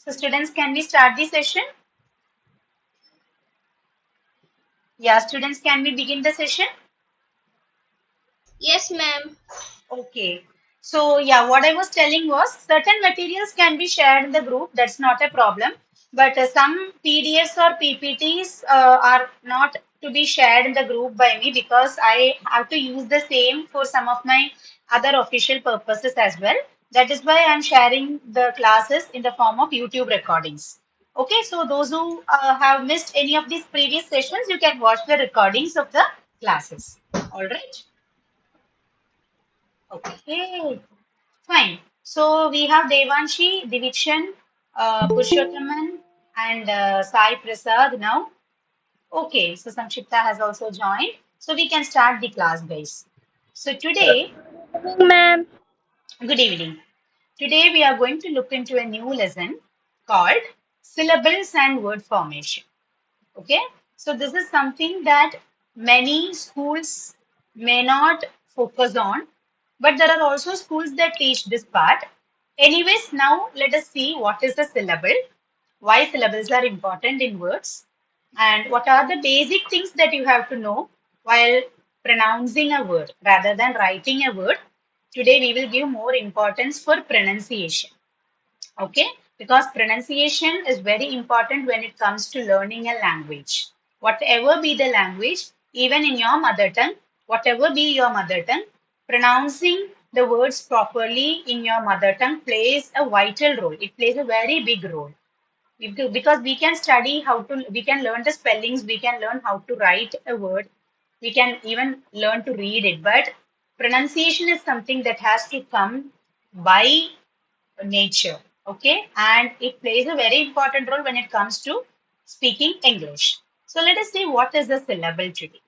So students, can we start the session? Yeah, students, can we begin the session? Yes, ma'am. Okay. So yeah, what I was telling was certain materials can be shared in the group. That's not a problem. But some PDFs or PPTs are not to be shared in the group by me because I have to use the same for some of my other official purposes as well. That is why I'm sharing the classes in the form of YouTube recordings. Okay, so those who have missed any of these previous sessions, you can watch the recordings of the classes. All right. Okay. Fine. So we have Devanshi, Divikshan, Purushottaman, and Sai Prasad now. Okay, so Samshipta has also joined. So we can start the class, guys. So today, Ma'am. good evening. Today we are going to look into a new lesson called syllables and word formation. Okay, so this is something that many schools may not focus on, but there are also schools that teach this part. Anyways, now let us see what is the syllable, why syllables are important in words, and what are the basic things that you have to know while pronouncing a word rather than writing a word. Today we will give more importance for pronunciation. Okay, because pronunciation is very important when it comes to learning a language. Whatever be the language, even in your mother tongue, whatever be your mother tongue, pronouncing the words properly in your mother tongue plays a vital role. It plays a very big role. Because we can study how to, we can learn the spellings, we can learn how to write a word, we can even learn to read it. But pronunciation is something that has to come by nature. Okay, and it plays a very important role when it comes to speaking English. So let us see what is a syllable today.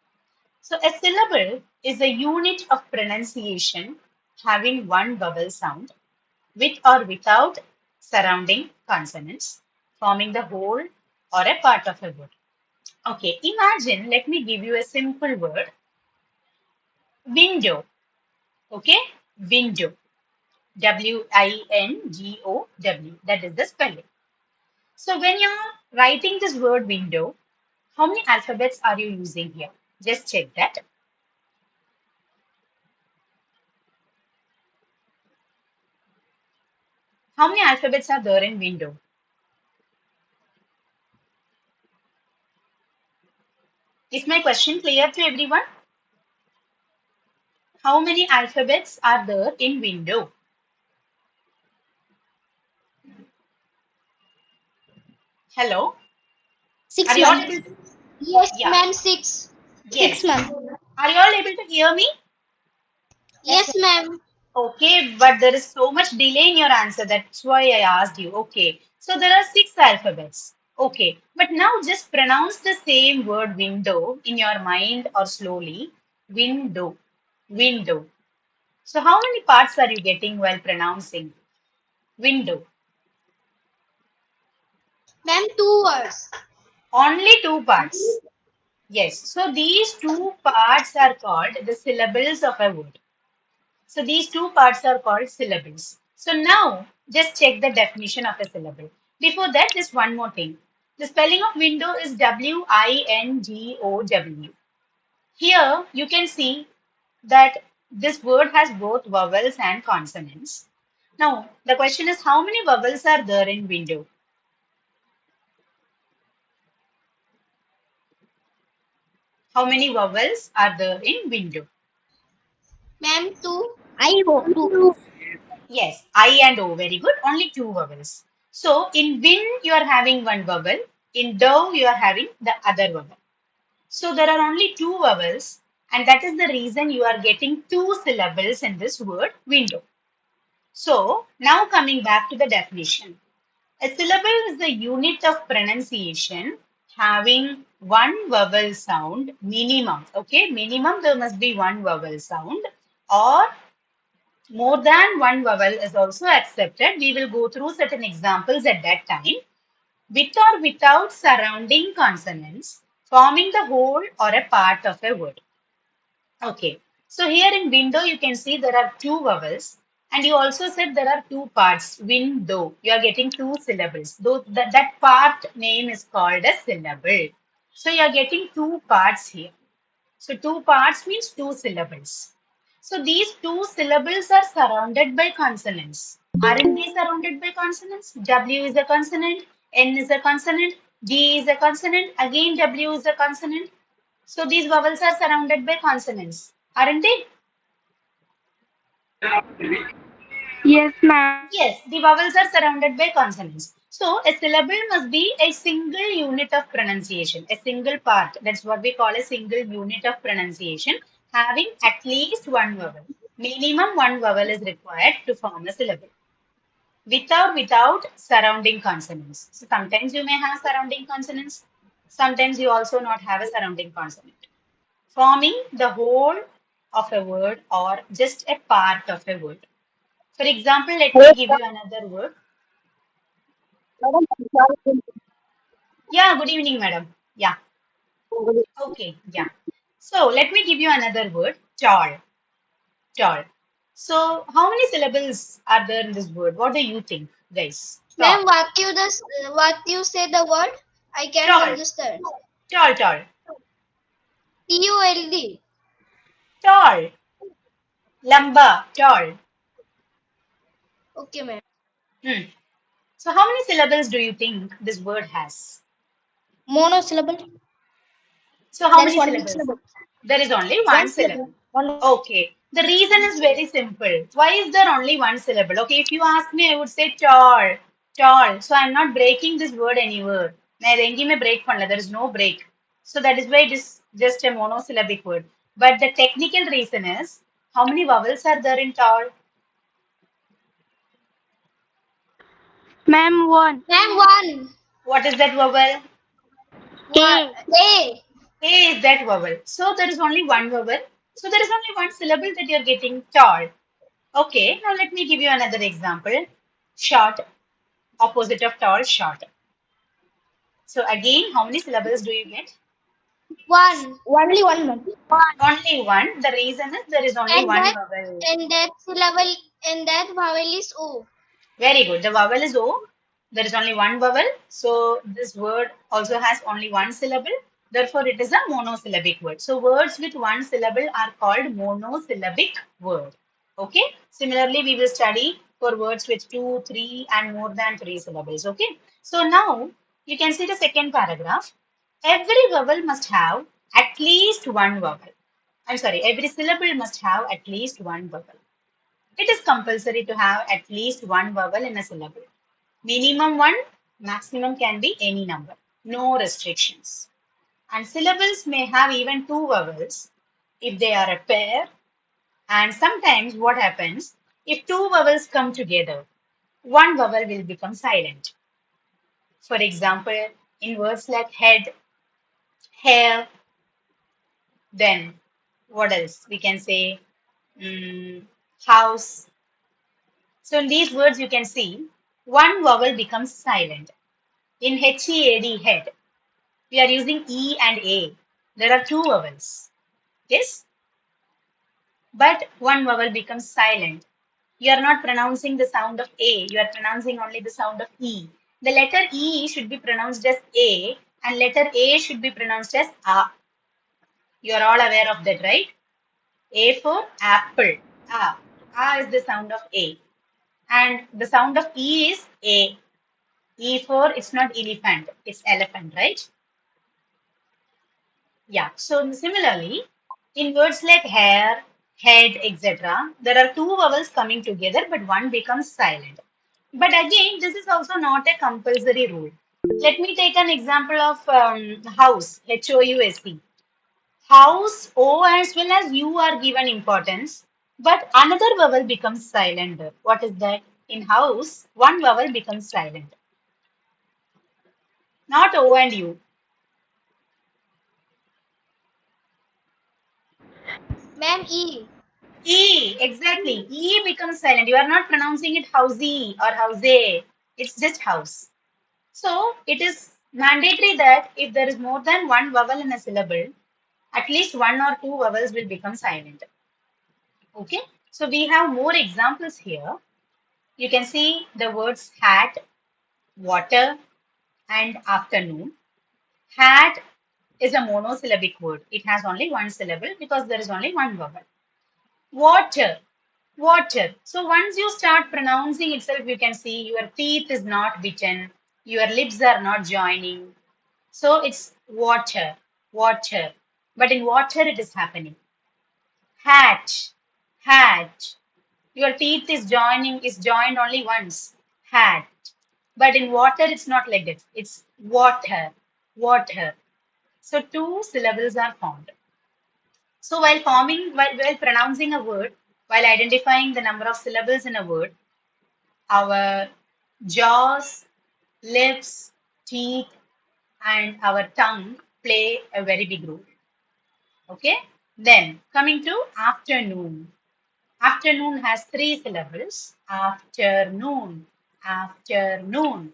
So a syllable is a unit of pronunciation having one vowel sound with or without surrounding consonants, forming the whole or a part of a word. Okay, imagine, let me give you a simple word, window. Okay, window. Window. That is the spelling. So when you're writing this word window, how many alphabets are you using here? Just check that. How many alphabets are there in window? Is my question clear to everyone? How many alphabets are there in window? Hello? Are Six, you all ma'am. able to? Yes, Yeah, ma'am. Six. Six, yes. ma'am. Are you all able to hear me? Yes, ma'am. Okay, but there is so much delay in your answer. That's why I asked you. Okay, so there are six alphabets. Okay, but now just pronounce the same word window in your mind or slowly. Window, window. So how many parts are you getting while pronouncing window? Ma'am, two words. Only two parts. Yes. So these two parts are called the syllables of a word. So these two parts are called syllables. So now just check the definition of a syllable. Before that, just one more thing. The spelling of window is Window. Here you can see that this word has both vowels and consonants. Now the question is, how many vowels are there in window? How many vowels are there in window? Ma'am, two. I hope two. Yes, I and O, very good. Only two vowels. So in win, you are having one vowel. In do, you are having the other vowel. So there are only two vowels, and that is the reason you are getting two syllables in this word window. So now coming back to the definition. A syllable is the unit of pronunciation having one vowel sound minimum. Okay, minimum there must be one vowel sound, or more than one vowel is also accepted. We will go through certain examples at that time. With or without surrounding consonants, forming the whole or a part of a word. Okay. So here in window, you can see there are two vowels. And you also said there are two parts, window. You are getting two syllables. Though that part name is called a syllable. So you are getting two parts here. So two parts means two syllables. So these two syllables are surrounded by consonants. Aren't they surrounded by consonants? W is a consonant, N is a consonant, G is a consonant, again W is a consonant. So these vowels are surrounded by consonants. Aren't they? Yes, ma'am. Yes, the vowels are surrounded by consonants. So a syllable must be a single unit of pronunciation, a single part. That's what we call a single unit of pronunciation, having at least one vowel. Minimum one vowel is required to form a syllable. Without surrounding consonants. So sometimes you may have surrounding consonants. Sometimes you also not have a surrounding consonant. Forming the whole of a word or just a part of a word. For example, let me give you another word. Yeah, good evening, madam. Yeah, okay, yeah. So let me give you another word, tall, tall. So how many syllables are there in this word? What do you think, guys? Tall, Ma'am, what you say the word? I can't tall, understand. tall, tall, TULD. tall, lamba, tall. Okay, ma'am. Hmm. So how many syllables do you think this word has? Monosyllable. So how There is many only syllables? syllable. There is only One one syllable. syllable. Only Okay. The reason one is syllable. very simple. Why is there only one syllable? Okay, if you ask me, I would say tall, tall. So I'm not breaking this word anywhere. मैं रेंगी में break पढ़ला. There is no break. So that is why it is just a monosyllabic word. But the technical reason is how many vowels are there in tall? Ma'am, one. Ma'am, one. What is that vowel? One. A. A. A is that vowel. So there is only one vowel. So there is only one syllable that you're getting tall. Okay, now let me give you another example. Short, opposite of tall, short. So again, how many syllables do you get? One. Only one, ma'am. Only one. The reason is there is only And one that vowel. and that syllable and that vowel is O. Very good. The vowel is O. There is only one vowel. So this word also has only one syllable. Therefore, it is a monosyllabic word. So words with one syllable are called monosyllabic word. Okay. Similarly, we will study for words with two, three, and more than three syllables. Okay. So now you can see the second paragraph. Every vowel must have at least one vowel. I'm sorry, every syllable must have at least one vowel. It is compulsory to have at least one vowel in a syllable. Minimum one, maximum can be any number. No restrictions. And syllables may have even two vowels if they are a pair. And sometimes what happens, if two vowels come together, one vowel will become silent. For example, in words like head, hair, then what else? We can say mm, house. So in these words, you can see one vowel becomes silent. In HEAD, head, we are using E and A. There are two vowels. Yes, but one vowel becomes silent. You are not pronouncing the sound of A, you are pronouncing only the sound of E. The letter E should be pronounced as A and letter A should be pronounced as A. You are all aware of that, right? A for apple. A. A is the sound of A. And the sound of E is A. E for it's not elephant, it's elephant, right? Yeah. So similarly, in words like hair, head, etc., there are two vowels coming together, but one becomes silent. But again, this is also not a compulsory rule. Let me take an example of house, House. House, O as well as U are given importance, but another vowel becomes silent. What is that? In house, one vowel becomes silent, not O and U. Ma'am, E. E, exactly. E becomes silent. You are not pronouncing it housey or house. It's just house. So it is mandatory that if there is more than one vowel in a syllable, at least one or two vowels will become silent. Okay. So we have more examples here. You can see the words hat, water, and afternoon. Hat is a monosyllabic word. It has only one syllable because there is only one vowel. Water, water. So once you start pronouncing itself, you can see your teeth is not bitten, your lips are not joining. So it's water, water. But in water, it is happening. Hat, hat. Your teeth is joined only once. Hat. But in water, it's not like that. It's water, water. So two syllables are formed. So while pronouncing a word, while identifying the number of syllables in a word, our jaws, lips, teeth, and our tongue play a very big role. Okay? Then coming to afternoon. Afternoon has three syllables. Afternoon, afternoon.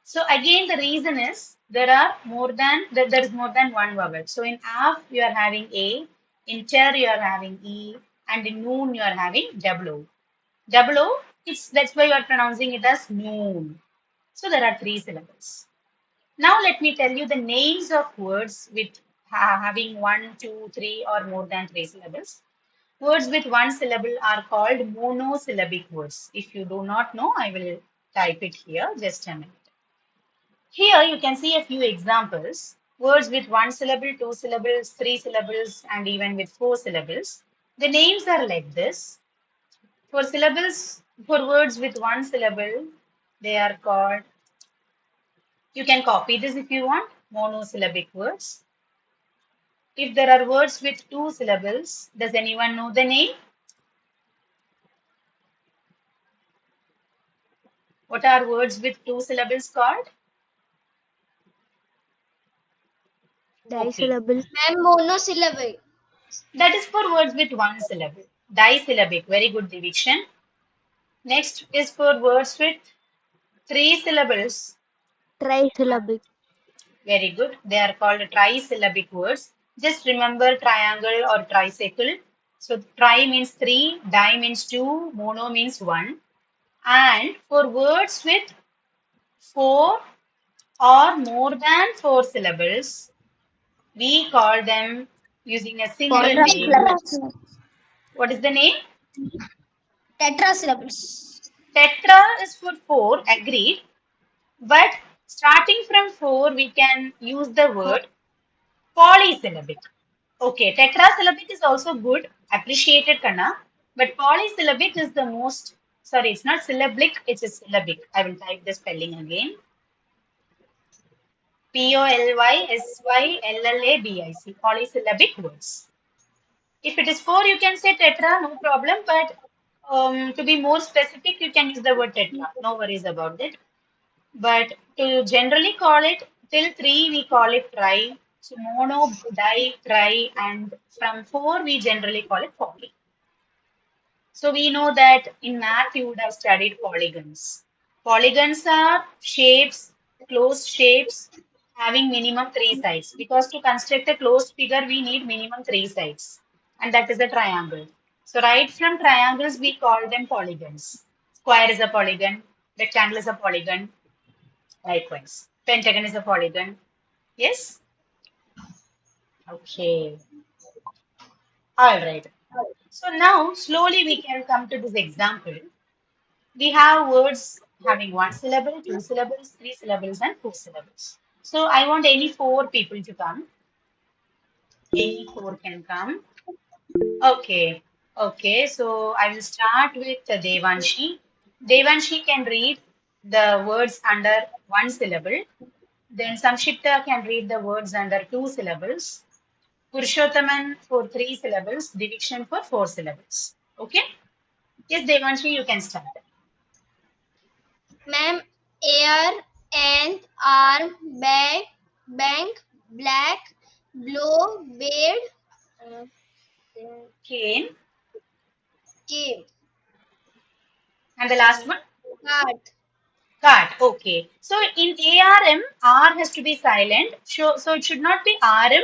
So again, the reason is there is more than one vowel. So in af you are having a, in ter you are having e, and in noon you are having double o. Double o, that's why you are pronouncing it as noon. So there are three syllables. Now let me tell you the names of words with having one, two, three, or more than three syllables. Words with one syllable are called monosyllabic words. If you do not know, I will type it here. Just a minute. Here you can see a few examples. Words with one syllable, two syllables, three syllables, and even with four syllables. The names are like this. For syllables, for words with one syllable, they are called, you can copy this if you want, monosyllabic words. If there are words with two syllables, does anyone know the name? What are words with two syllables called? Okay, Disyllable. Ma'am, monosyllable. that is for words with one syllable. Disyllabic, very good division. Next is for words with three syllables. Trisyllabic. Very good. They are called trisyllabic words. Just remember triangle or tricycle. So tri means three, di means two, mono means one. And for words with four or more than four syllables, we call them using a single name. Tetrasyllables. What is the name? Tetrasyllables. Tetra is for four, agreed. But starting from four, we can use the word polysyllabic. Okay, tetrasyllabic is also good, appreciated, Kanna. But polysyllabic is the most, sorry, it's not syllabic, it's a syllabic. I will type the spelling again. Polysyllabic, polysyllabic words. If it is four, you can say tetra, no problem. But to be more specific, you can use the word tetra. No worries about that. But to generally call it till three, we call it tri. So mono, di, tri, and from four, we generally call it poly. So we know that in math you would have studied polygons. Polygons are shapes, closed shapes having minimum three sides. Because to construct a closed figure, we need minimum three sides. And that is a triangle. So right from triangles, we call them polygons. Square is a polygon, rectangle is a polygon, likewise. Pentagon is a polygon. Yes? Okay. All right. So now slowly we can come to this example. We have words having one syllable, two syllables, three syllables, and four syllables. So I want any four people to come. Any four can come. Okay. Okay. So I will start with Devanshi. Devanshi can read the words under one syllable. Then Samshipta can read the words under two syllables. Purushothaman for three syllables. Diviction for four syllables. Okay? Yes, Devanshi, you can start. Ma'am, air, and arm, back, bank, black, blow, beard, uh, Cane. cave, And the last one? cart. Card. Okay. So in ARM, R has to be silent. So it should not be RM.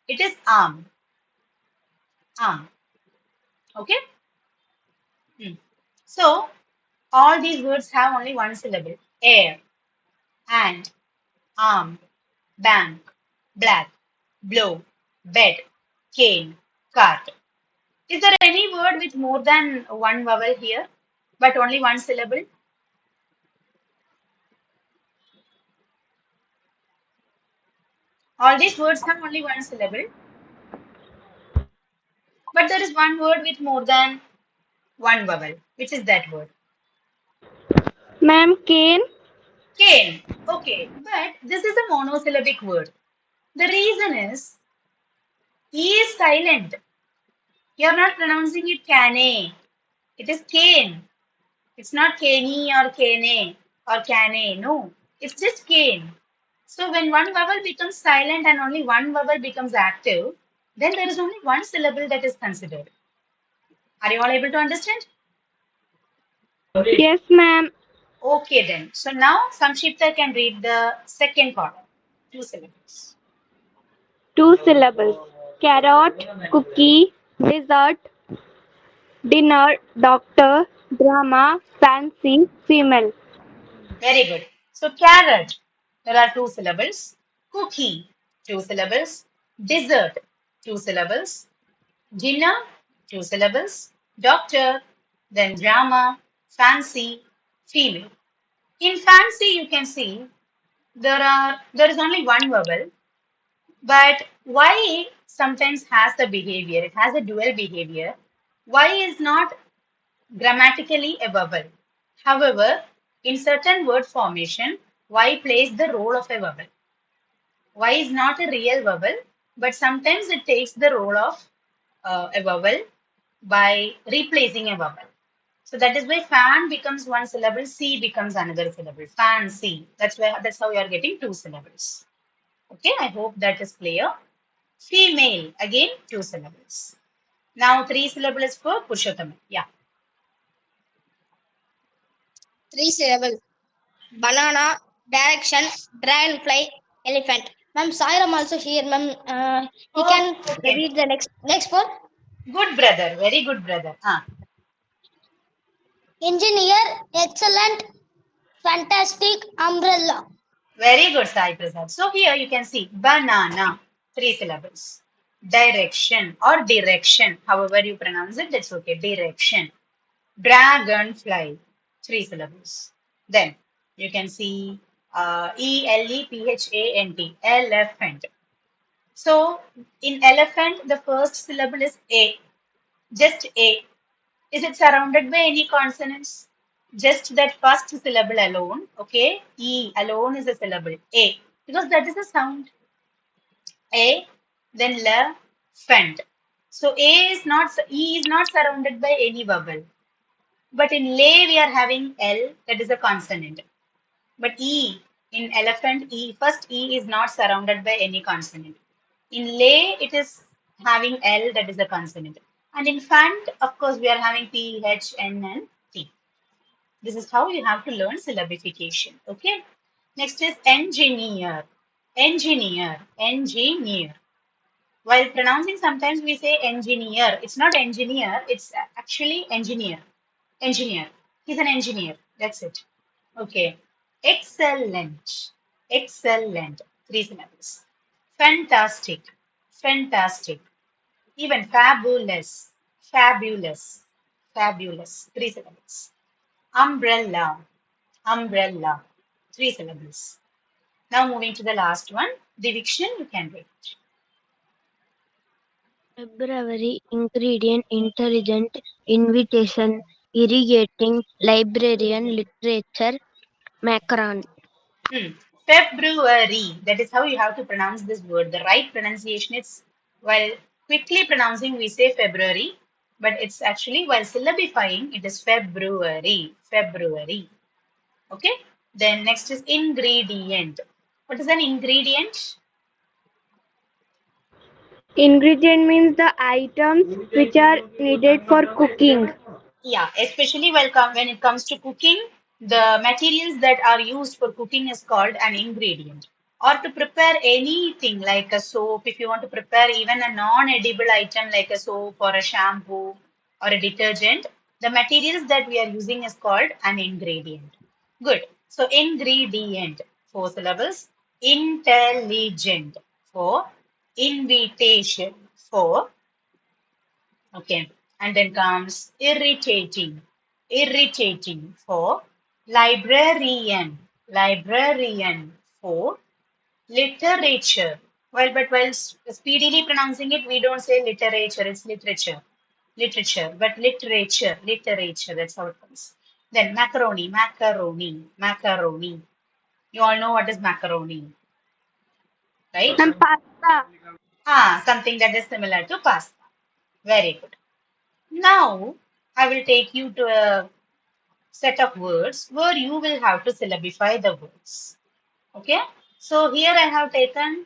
It is arm. Arm. Okay. Hmm. So all these words have only one syllable. Air, and, arm, bank, black, blow, bed, cane, cart. Is there any word with more than one vowel here, but only one syllable? All these words have only one syllable, but there is one word with more than one vowel. Which is that word? Ma'am, cane. Cane. Okay, but this is a monosyllabic word. The reason is E is silent. You are not pronouncing it cane. It is cane. It's not caney or cane or cane. No, it's just cane. So when one vowel becomes silent and only one vowel becomes active, then there is only one syllable that is considered. Are you all able to understand? Yes, ma'am. Okay then. So now Samshipta can read the second part. Two syllables. Two syllables. Carrot, cookie, dessert, dinner, doctor, drama, fancy, female. Very good. So carrot, there are two syllables. Cookie, two syllables. Dessert, two syllables. Dinner, two syllables. Doctor, then drama, fancy, female. In fancy, you can see there is only one vowel, but Y sometimes has the behavior. It has a dual behavior. Y is not grammatically a vowel. However, in certain word formation, Y plays the role of a vowel. Y is not a real vowel, but sometimes it takes the role of a vowel by replacing a vowel. So that is why fan becomes one syllable, C becomes another syllable. Fancy. That's how you are getting two syllables. Okay, I hope that is clear. Female, again two syllables. Now three syllables for Purushottam. Yeah, Three syllable. Banana, direction, dragonfly, elephant. Ma'am, Sairam also here. Ma'am, he oh, can okay. read the next one. Good brother, very good brother. Engineer, excellent, fantastic, umbrella. Very good, Sai Prasad. So here you can see banana, three syllables. Direction or direction, however you pronounce it, that's okay. Direction. Dragonfly, three syllables. Then you can see elephant, elephant. So in elephant, the first syllable is A, just A. Is it surrounded by any consonants? Just that first syllable alone, okay? E alone is a syllable, A, because that is a sound. A, then la, fent. So A is not, E is not surrounded by any vowel. But in lay, we are having L, that is a consonant. But E, in elephant, E, first E is not surrounded by any consonant. In lay, it is having L, that is a consonant. And in fant, of course, we are having P, H, N, and T. This is how you have to learn syllabification. Okay. Next is engineer. Engineer. Engineer. While pronouncing, sometimes we say engineer. It's not engineer, it's actually engineer. Engineer. He's an engineer. That's it. Okay. Excellent. Excellent. Three syllables. Fantastic. Fantastic. Even fabulous. Fabulous. Fabulous. Three syllables. Umbrella. Umbrella. Three syllables. Now moving to the last one. Diviction, you can read. February ingredient intelligent invitation irrigating librarian literature macaron. Hmm. February. That is how you have to pronounce this word. The right pronunciation is, while quickly pronouncing, we say February, but it's actually, while syllabifying, it is February. February. Okay. Then next is ingredient. What is an ingredient? Ingredient means the items which are needed for cooking. Yeah, especially when it comes to cooking, the materials that are used for cooking is called an ingredient. Or to prepare anything like a soap, if you want to prepare even a non-edible item like a soap or a shampoo or a detergent, The materials that we are using is called an ingredient. Good. So ingredient, 4 syllables. Intelligent, 4. Invitation, 4. Okay. And then comes irritating. Irritating, 4. Librarian. Librarian, 4. Literature. While speedily pronouncing it, we don't say literature, it's literature. Literature, but literature, that's how it comes. Then macaroni, macaroni, macaroni. You all know what is macaroni, right? Ma'am, pasta. Something that is similar to pasta. Very good. Now, I will take you to a set of words where you will have to syllabify the words. Okay? So here I have taken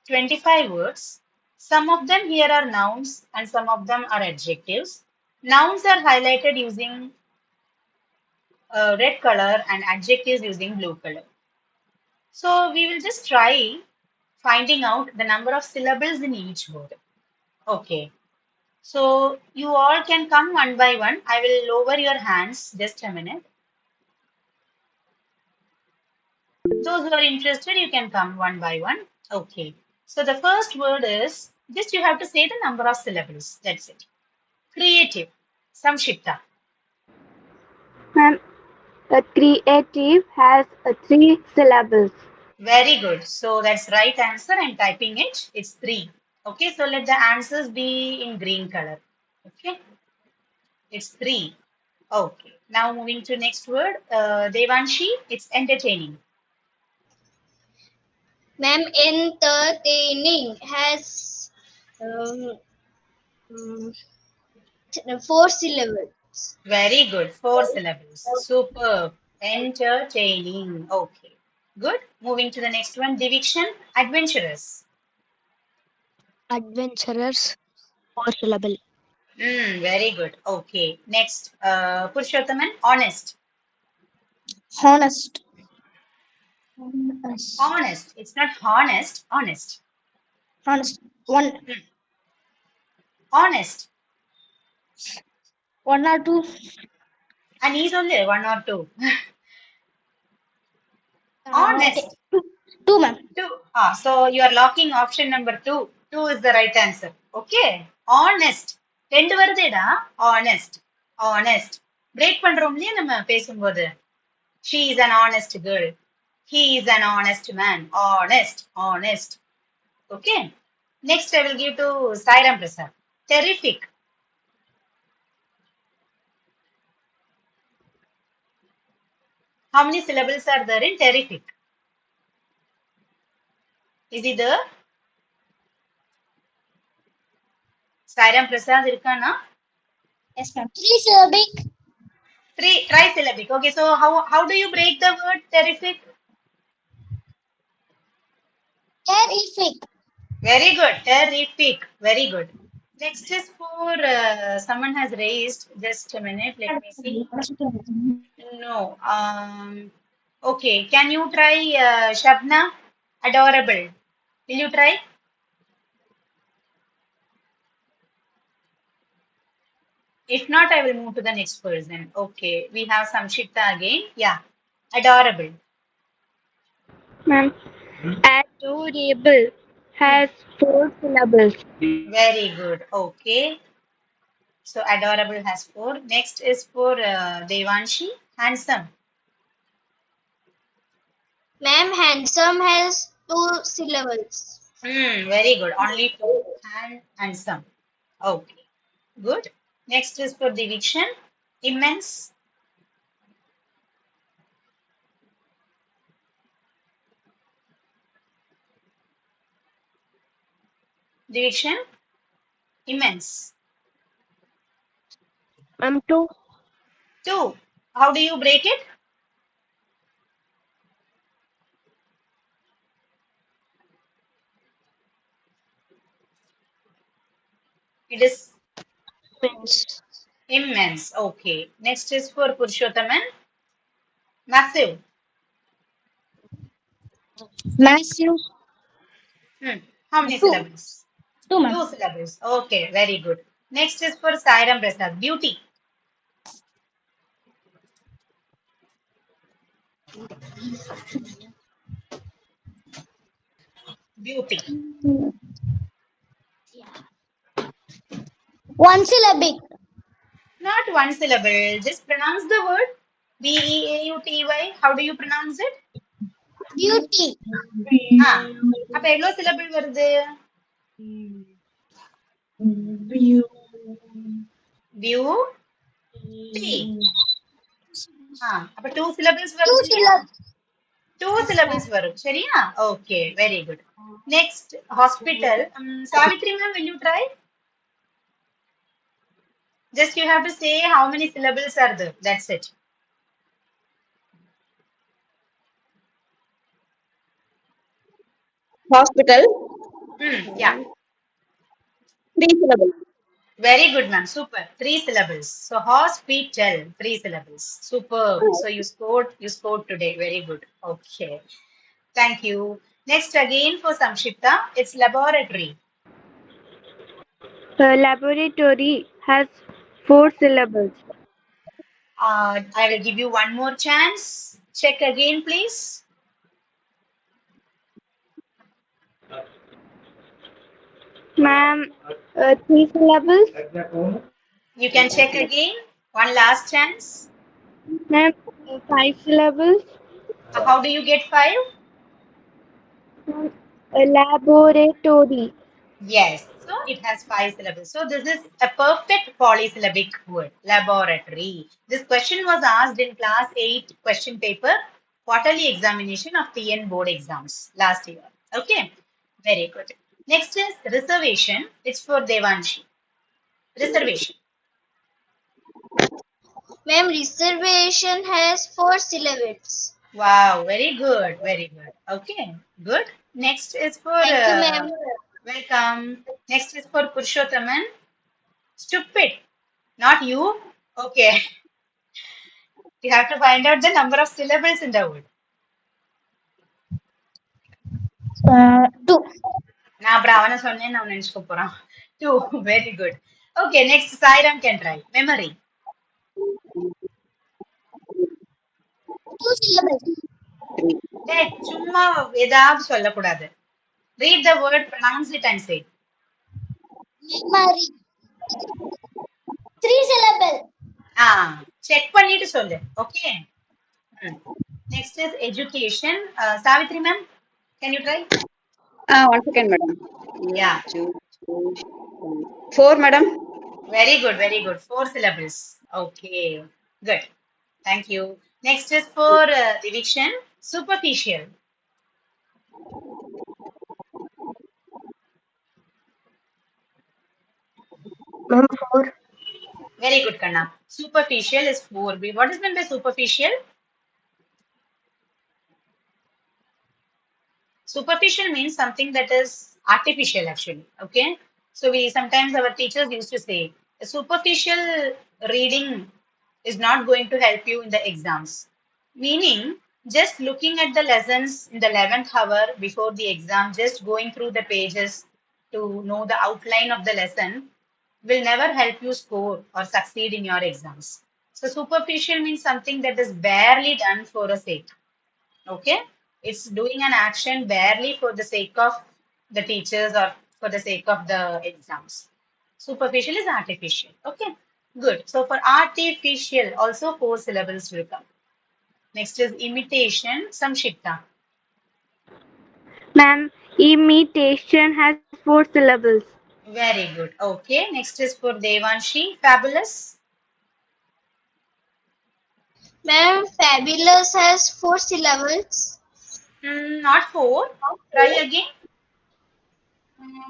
25 words. Some of them here are nouns and some of them are adjectives. Nouns are highlighted using red color and adjectives using blue color. So we will just try finding out the number of syllables in each word. Okay. So you all can come one by one. I will lower your hands just a minute. Those who are interested, you can come one by one. Okay. So the first word is just you have to say the number of syllables. That's it. Creative. Samshipta. Ma'am, the creative has 3 syllables. Very good. So that's right answer. I'm typing it. It's 3. Okay, so let the answers be in green color. Okay, it's 3. Okay, now moving to next word. Devanshi, it's entertaining. Ma'am, entertaining has um, mm, 4 syllables. Very good. 4 syllables. Superb. Entertaining. Okay, good. Moving to the next one. Diviction, adventurous. Adventurers, 4 syllable. Very good. Okay, next. Purushothaman, honest. Honest. Honest. Honest. It's not honest. Honest. Honest. One, Hmm. Honest. 1 or 2. And he's only 1 or 2. Okay. Honest. Two, ma'am. 2. So you are locking option number 2. 2 is the right answer. Okay. Honest. 2 வருதேடா. Honest. Honest. Break பண்றோம் இல்லையா நம்ம பேசும்போது. She is an honest girl. He is an honest man. Honest. Honest. Okay. Next I will give to Sairam Prasad. Terrific. How many syllables are there in terrific? Is it there? Sairam Prasad இருக்கானா? Yes, ma'am. 3 syllabic. Three trisyllabic. Okay, so how do you break the word terrific? Terrific. Very good. Terrific. Very good. Next is for someone has raised. Just a minute. Let me see. No. Okay. Can you try Shabna? Adorable. Will you try? If not, I will move to the next person. Okay. We have Samshipta again. Yeah. Adorable. Ma'am, adorable Hmm. has 4 syllables. Very good. Okay. So adorable has 4. Next is for Devanshi. Handsome. Ma'am, handsome has 2 syllables. Very good. Only 2. Handsome. Okay. Good. Next is for division. Immense. Division. Immense. Ma'am, 2. 2. How do you break it? It is Means immense. Okay. Next is for Purushothaman. Massive. Massive. Hmm. How many Two. syllables? Two, ma'am. 2 syllables. Okay. Very good. Next is for Sairam Prasad. Beauty. Beauty. One syllabic. Not one syllable. Just pronounce the word. Beauty. How do you pronounce it? Beauty. ஆ அப்ப எவ்வளவு syllable வருது? Beauty. அப்ப two syllables Two வருது இல்லையா? syllables. Two Yes, syllables ma'am. வரும். சரியா? Okay, very good. Next, hospital. Savitri ma'am, will you try? Just you have to say how many syllables are there. That's it. Hospital, Yeah. three syllables. Very good, ma'am. Super. Three syllables. So hospital, three syllables. Superb. So you scored today. Very good. Okay. Thank you. Next again for Samshipta, it's laboratory. Laboratory has 4 syllables. I will give you one more chance. Check again, please. Ma'am, 3 syllables. You can check again. One last chance. Ma'am, 5 syllables. How do you get five? Ma'am, laboratory. Yes. So it has five syllables. So this is a perfect polysyllabic word, laboratory. This question was asked in class 8 question paper, quarterly examination of TN board exams last year. Okay. Very good. Next is reservation. It's for Devanshi. Reservation. Ma'am, reservation has 4 syllables. Wow. Very good. Very good. Okay. Good. Next is for Thank you, ma'am. welcome. Next is for Purushothaman. Stupid. Not you. Okay. You have to find out the number of syllables in the word. 2. நான் அப்புறம் அவனை சொன்னேன்னு அவன் நினைச்சுக்க போறான். Two. Very good. Okay, next Sairam can try. Memory. 2 syllables. டேய், சும்மா ஏதாவது சொல்லக்கூடாது. Read the word, pronounce it and say. Memory. 3 syllables. Check பண்ணிட்டு சொல்லு. Okay. Next is education. Savitri ma'am, can you try? One second, madam. Yeah. Four, madam. Very good, very good. Four syllables. Okay. Good. Thank you. Next is for division. Superficial. Ma'am, 4. Very good, Kanna. Superficial is 4B. What is meant by superficial? Superficial means something that is artificial, actually. Okay. So we sometimes our teachers used to say a superficial reading is not going to help you in the exams. Meaning, just looking at the lessons in the 11th hour before the exam, just going through the pages to know the outline of the lesson will never help you score or succeed in your exams. So superficial means something that is barely done for a sake. Okay? It's doing an action barely for the sake of the teachers or for the sake of the exams. Superficial is artificial. Okay? Good. So for artificial, also 4 syllables will come. Next is imitation, Samshipta. Ma'am, imitation has 4 syllables. Very good. Okay. Next is for Devanshi, fabulous. Ma'am, fabulous has 4 syllables. Not four. Try again.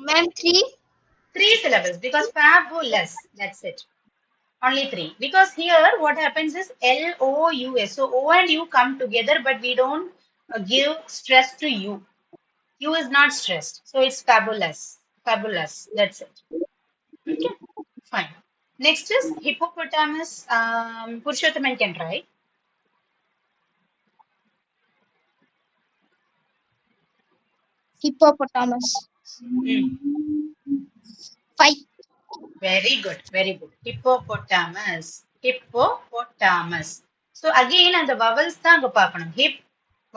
Ma'am, 3. 3 syllables because fabulous. That's it. Only three. Because here what happens is LOUS. So O and U come together, but we don't give stress to U. U is not stressed. So it's fabulous. Fabulous. That's it. Okay. Fine. Next is hippopotamus. Purushothaman can try. Hippopotamus. Mm. 5. Very good. Very good. Hippopotamus. Hippopotamus. So again அந்த vowels தான் அங்க பார்க்கணும். Hip,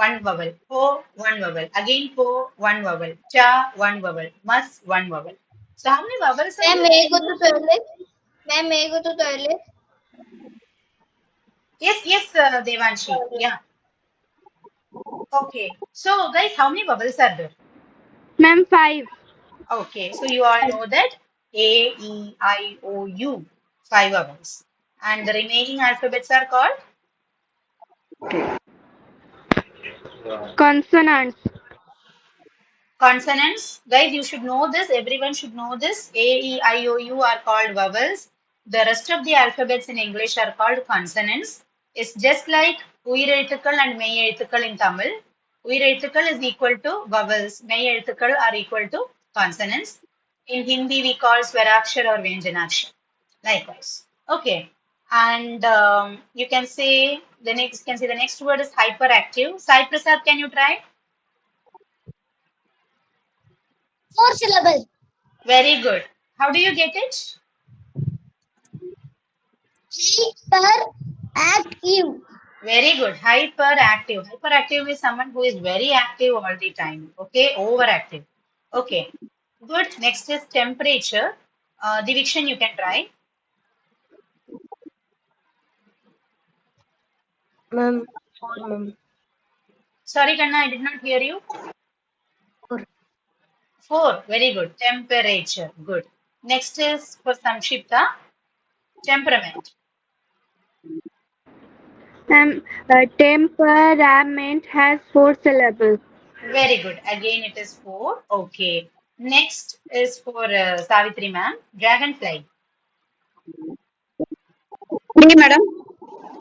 one vowel. Po, one vowel. Again po, one vowel. Cha, one vowel. Mus, one vowel. So how many vowels are Ma'am, there may I in go to English? toilet? Ma'am, may I go to toilet? Yes, yes, Devanshi. Yeah. Okay. So guys, how many vowels are there? Ma'am, 5. Okay. So you all know that A, E, I, O, U, five vowels. And the remaining alphabets are called Consonants. consonants. Guys, you should know this. Everyone should know this. A, E, I, O, U are called vowels. The rest of the alphabets in English are called consonants. It's just like உயிரெழுத்துக்கள் and மெய் எழுத்துக்கள் in Tamil. உயிரெழுத்துக்கள் is equal to vowels. மெய் எழுத்துக்கள் are equal to consonants. In Hindi, we call Swarakshar or Vyanjanakshar. Likewise. Okay. And you can say the next word is hyperactive. Sai Prasad, can you try? Four syllables. Very good. How do you get it? Hyperactive. Very good. Hyperactive. Hyperactive is someone who is very active all the time. Okay. Overactive. Okay. Good. Next is temperature. Diviction you can try. Ma'am, 4, ma'am. Sorry, Kanna, I did not hear you. 4. 4. Very good. Temperature. Good. Next is for Samshipta. Temperament. Ma'am, temperament has 4 syllables. Very good. Again, it is 4. Okay. Next is for Savitri ma'am. Dragonfly. 3, madam.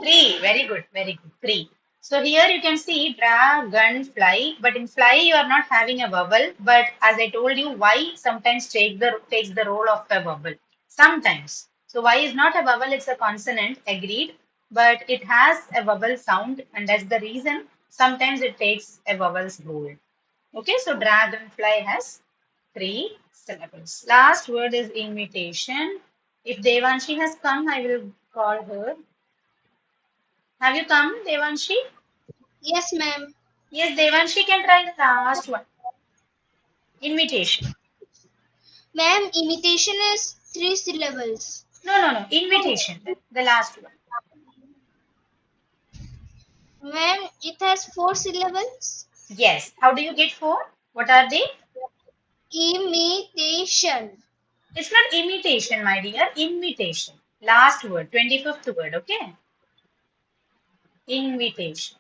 3. Very good. Very good. 3. So here you can see dragon fly, but in fly you are not having a vowel. But as I told you, Y sometimes takes the role of a vowel. Sometimes. So Y is not a vowel, it's a consonant, agreed. But it has a vowel sound, and that's the reason sometimes it takes a vowel's role. Okay, so dragonfly has 3 syllables. Last word is invitation. If Devanshi has come, I will call her. Have you come, Devanshi? Yes, ma'am. Yes, Devanshi can try the last one. Invitation. Ma'am, imitation is three syllables. No, no, no. Invitation. The last one. Ma'am, it has four syllables. Yes. How do you get 4? What are they? Imitation. It's not imitation, my dear. Invitation. Last word. 25th word. Okay. Invitation.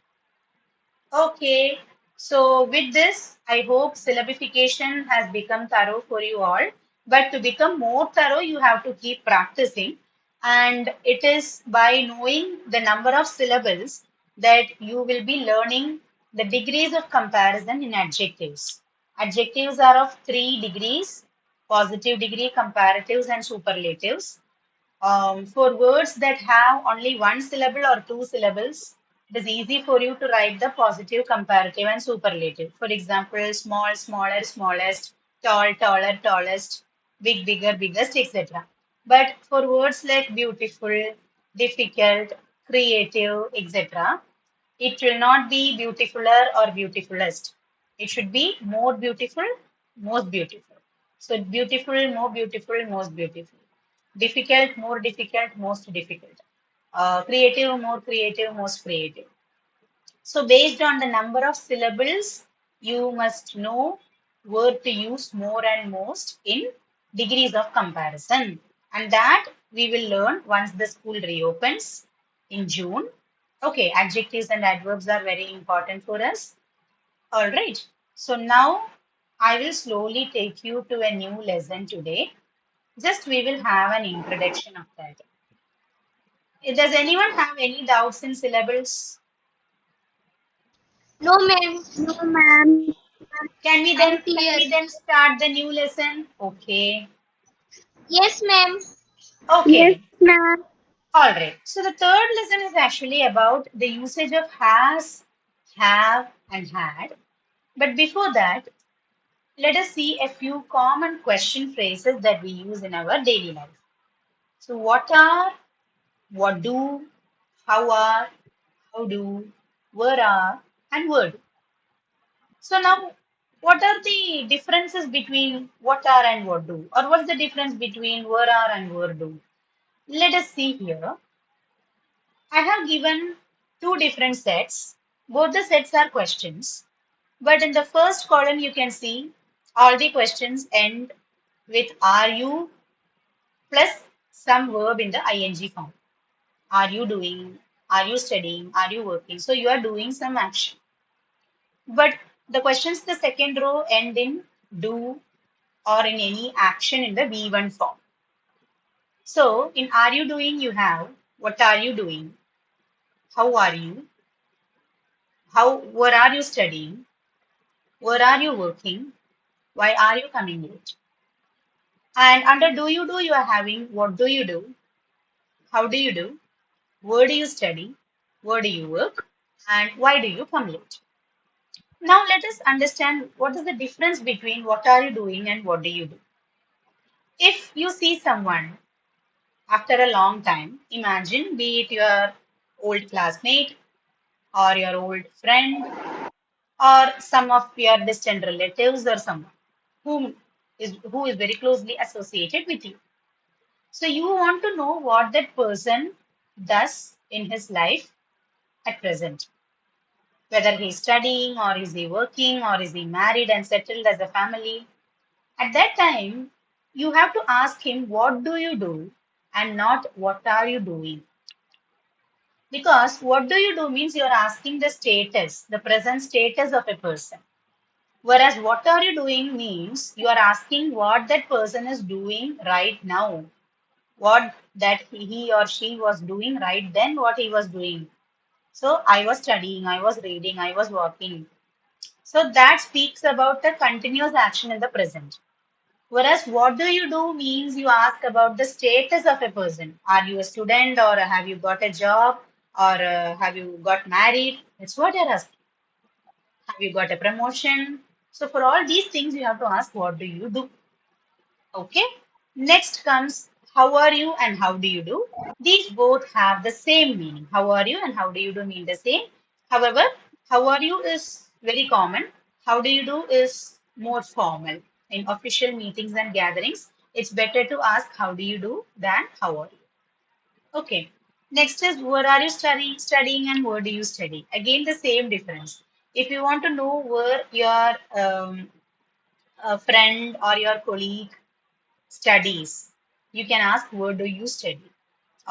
Okay, so with this, I hope syllabification has become thorough for you all. But to become more thorough, you have to keep practicing. And it is by knowing the number of syllables that you will be learning the degrees of comparison in adjectives. Adjectives are of 3 degrees: positive degree, comparatives, and superlatives. For words that have only one syllable or 2 syllables, it is easy for you to write the positive, comparative, and superlative. For example, small, smaller, smallest, tall, taller, tallest, big, bigger, biggest, etc. But for words like beautiful, difficult, creative, etc., it will not be beautifuler or beautifulest. It should be more beautiful, most beautiful. So beautiful, more beautiful, most beautiful. Difficult, more difficult, most difficult. Creative, more creative, most creative. So based on the number of syllables, you must know where to use more and most in degrees of comparison. And that we will learn once the school reopens in June. Okay, adjectives and adverbs are very important for us. All right. So now I will slowly take you to a new lesson today. Just we will have an introduction of that. Does anyone have any doubts in syllables? No, ma'am. No, ma'am. I'm Can clear. we then start the new lesson? Okay. Yes, ma'am. Yes, Okay. ma'am. All right. So the third lesson is actually about the usage of has, have, and had. But before that, let us see a few common question phrases that we use in our daily life. So what are, what do, how are, how do, where are, and where do. So now, what are the differences between what are and what do? Or what's the difference between where are and where do? Let us see here. I have given two different sets. Both the sets are questions. But in the first column, you can see all the questions end with are you plus some verb in the ing form. Are you doing? Are you studying? Are you working? So you are doing some action. But the questions in the second row end in do or in any action in the V1 form. So in are you doing, you have what are you doing? How are you? Where are you studying? Where are you working? Why are you coming late? And under do, you are having what do you do? How do you do? Where do you study? Where do you work? And why do you come late? Now let us understand what is the difference between what are you doing and what do you do. If you see someone after a long time, imagine be it your old classmate or your old friend or some of your distant relatives or someone who is very closely associated with you. So you want to know what that person does in his life at present, whether he's studying or is he working or is he married and settled as a family. At that time, you have to ask him, what do you do? And not what are you doing? Because what do you do means you're asking the status, the present status of a person. Whereas what are you doing means you are asking what that person is doing right now. What that he or she was doing right then, what he was doing. So I was studying, I was reading, I was walking. So that speaks about the continuous action in the present. Whereas what do you do means you ask about the status of a person. Are you a student or have you got a job or have you got married? That's what you're asking. Have you got a promotion? So for all these things, you have to ask what do you do? Okay. Next comes how are you and how do you do? These both have the same meaning. How are you and how do you do mean the same. However, how are you is very common. How do you do is more formal. In official meetings and gatherings, it's better to ask how do you do than how are you. Okay. Next is where are you studying and where do you study? Again, the same difference. If you want to know where your friend or your colleague studies, you can ask where do you study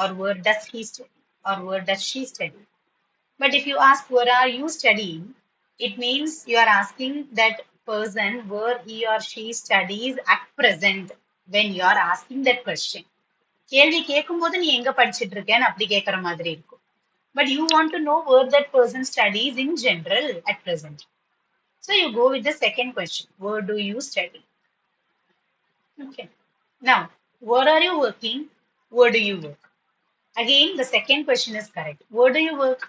or where does he study or where does she study. But if you ask where are you studying, it means you are asking that person where he or she studies at present when you are asking that question. கேள்வி கேட்கும்போது நீ எங்க படிச்சிட்டு இருக்கேன்னு அப்படி கேட்கிற மாதிரி இருக்கும். But you want to know where that person studies in general at present. So you go with the second question. Where do you study? Okay. Now, where are you working? Where do you work? Again, the second question is correct. Where do you work?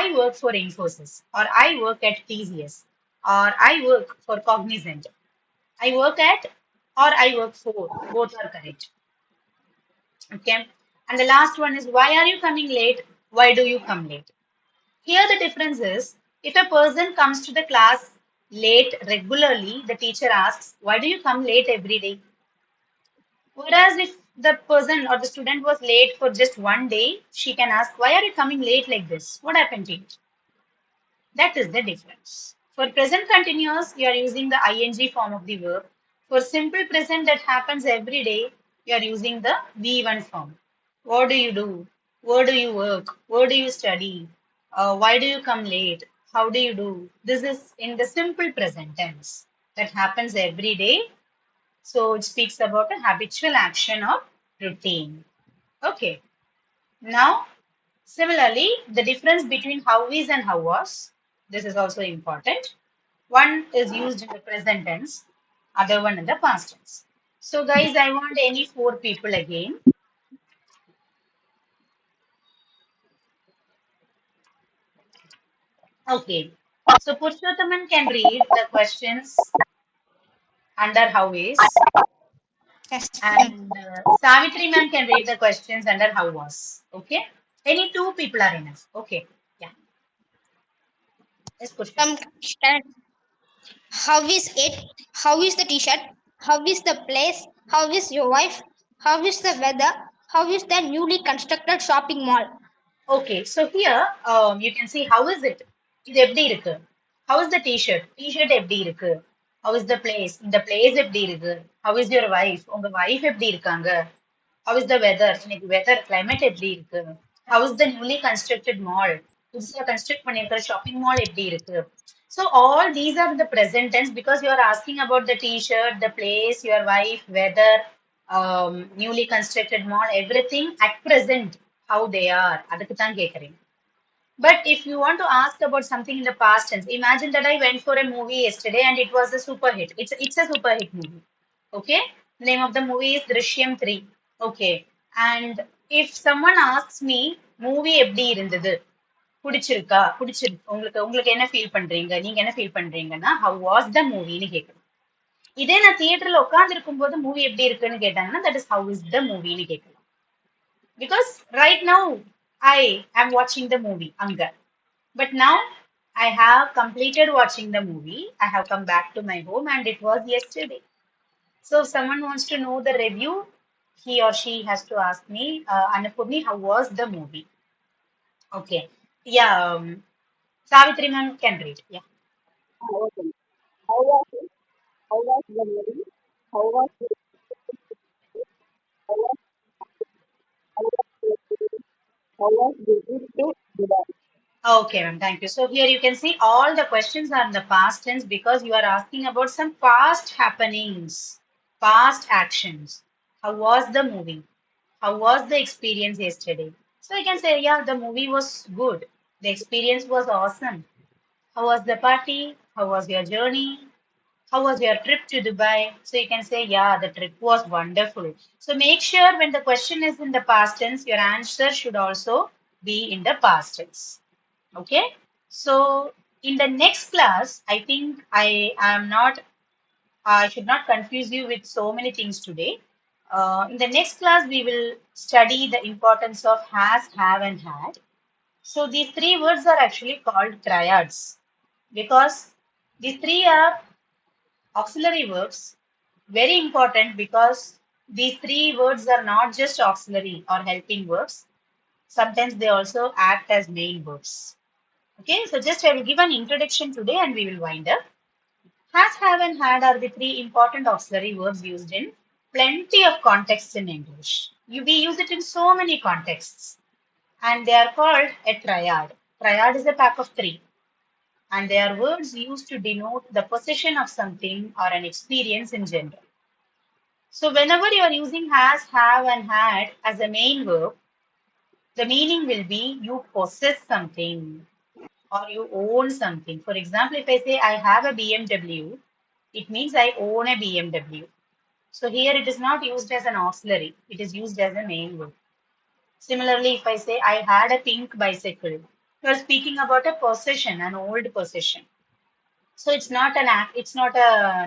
I work for Infosys, or I work at TCS, or I work for Cognizant. I work at, or I work for. Both are correct. Okay. And the last one is why are you coming late? Why do you come late? Here the difference is if a person comes to the class late regularly, the teacher asks, why do you come late every day? Whereas if the person or the student was late for just one day, she can ask, why are you coming late like this? What happened to you? That is the difference. For present continuous, you are using the ing form of the verb. For simple present that happens every day, you are using the V1 form. What do you do? Where do you work? Where do you study? Why do you come late? How do you do? This is in the simple present tense that happens every day. So it speaks about a habitual action or routine. Okay. Now, similarly, the difference between how is and how was, this is also important. One is used in the present tense, other one in the past tense. So guys, I want any four people again. Okay. So Purushothaman can read the questions under how is, Yes, ma'am. and Savitri ma'am can read the questions under how was. Okay. Any two people are enough. Okay. Yes, Pushpa. From stand. How is it? How is the t-shirt? How is the place? How is your wife? How is the weather? How is the newly constructed shopping mall? Okay, so here you can see how is it? இது எப்படி இருக்கு? How is the t-shirt? T-shirt எப்படி இருக்கு? How is the place? இந்த place எப்படி இருக்கு? How is your wife? உங்க wife எப்படி இருக்காங்க? How is the weather? இன்னைக்கு weather climate எப்படி இருக்கு? How is the newly constructed mall? புதுசா construct பண்ணியிருக்கிற shopping mall எப்படி இருக்கு? So all these are the present tense because you are asking about the t-shirt, the place, your wife, weather, newly constructed mall, everything at present, how they are. அதுக்கு தான் கேக்குறேன். But if you want to ask about something in the past tense, imagine that I went for a movie yesterday and it was a super hit. It's a super hit movie. Okay? The name of the movie is Drishyam 3. Okay. And if someone asks me, movie எப்படி இருந்தது? பிடிச்சிருக்கா? பிடிச்சிருக்கு. உங்களுக்கு உங்களுக்கு என்ன feel பண்றீங்க? நீங்க என்ன ஃபீல் பண்றீங்கன்னா, how was the movieன்னு கேட்கணும். இதே நான் தியேட்டர்ல உட்கார்ந்து இருக்கும்போது மூவி எப்படி இருக்குன்னு கேட்டாங்கன்னா, that is how is the movieன்னு கேட்கலாம். Because right now I am watching the movie அங்க. But now I have completed watching the movie. I have come back to my home and it was yesterday. So if someone wants to know the review, he or she has to ask me, Annapurni, how was the movie? Okay. Yeah. Savitri ma'am can read. Yeah. Okay. How was it? How was the movie? How was it? How was how was visit to Dubai? Okay, ma'am. Thank you. So here you can see all the questions are in the past tense because you are asking about some past happenings, past actions. How was the movie? How was the experience yesterday? So you can say, yeah, the movie was good. The experience was awesome. How was the party? How was your journey? How was your trip to Dubai? So you can say, yeah, the trip was wonderful. So make sure when the question is in the past tense, your answer should also be in the past tense. Okay. So in the next class, I think I should not confuse you with so many things today. In the next class, we will study the importance of has, have, and had. So these three words are actually called triads because these three are auxiliary verbs, very important because these three words are not just auxiliary or helping verbs. Sometimes they also act as main verbs. Okay, so just I will give an introduction today and we will wind up. Has, have, and had are the three important auxiliary verbs used in plenty of contexts in English. We use it in so many contexts and they are called a triad. Triad is a pack of three and they are words used to denote the possession of something or an experience in general. So whenever you are using has, have, and had as a main verb, the meaning will be you possess something or you own something. For example, if I say I have a BMW, it means I own a BMW. So here it is not used as an auxiliary, it is used as a main verb. Similarly, if I say I had a pink bicycle, you are speaking about a possession, an old possession. So it's not an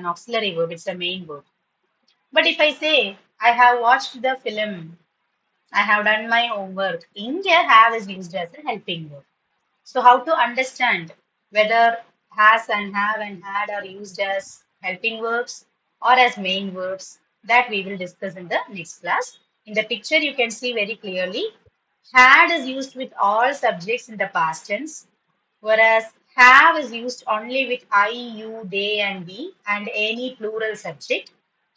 auxiliary verb, it's a main verb. But if I say I have watched the film, I have done my homework, India have is used as a helping verb. So how to understand whether has and have and had are used as helping verbs or as main verbs, that we will discuss in the next class. In the picture you can see very clearly had is used with all subjects in the past tense, whereas have is used only with I, you, they and we and any plural subject.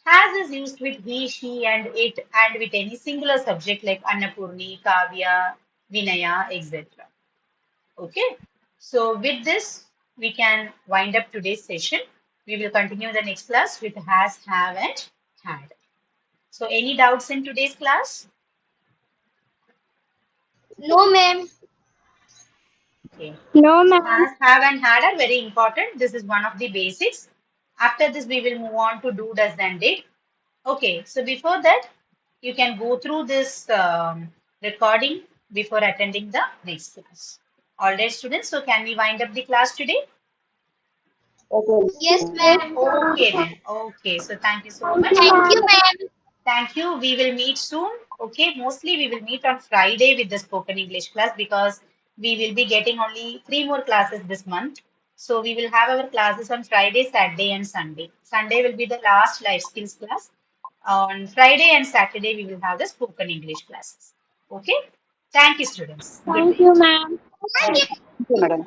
Has is used with he, she and it and with any singular subject like Annapurni, Kavya, Vinaya, etc. Okay, so with this, we can wind up today's session. We will continue the next class with has, have, and had. So, any doubts in today's class? No, ma'am. Okay. No, So, ma'am. has, have, and had are very important. This is one of the basics. After this, we will move on to do, does, and did. Okay. So, before that, you can go through this recording before attending the next class. All right, students. So, can we wind up the class today? Okay. Yes, Yes, ma'am. Okay then. Okay. So thank you so thank you, much. Thank you, ma'am. ma'am. Thank you. We will meet soon. Okay. Mostly we will meet on Friday with the spoken English class because we will be getting only three more classes this month. So we will have our classes on Friday, Saturday, and Sunday. Sunday will be the last life skills class. On Friday and Saturday, we will have the spoken English classes. Okay? Thank you, students. Good Thank night. you, ma'am. Thank you. Thank you, madam.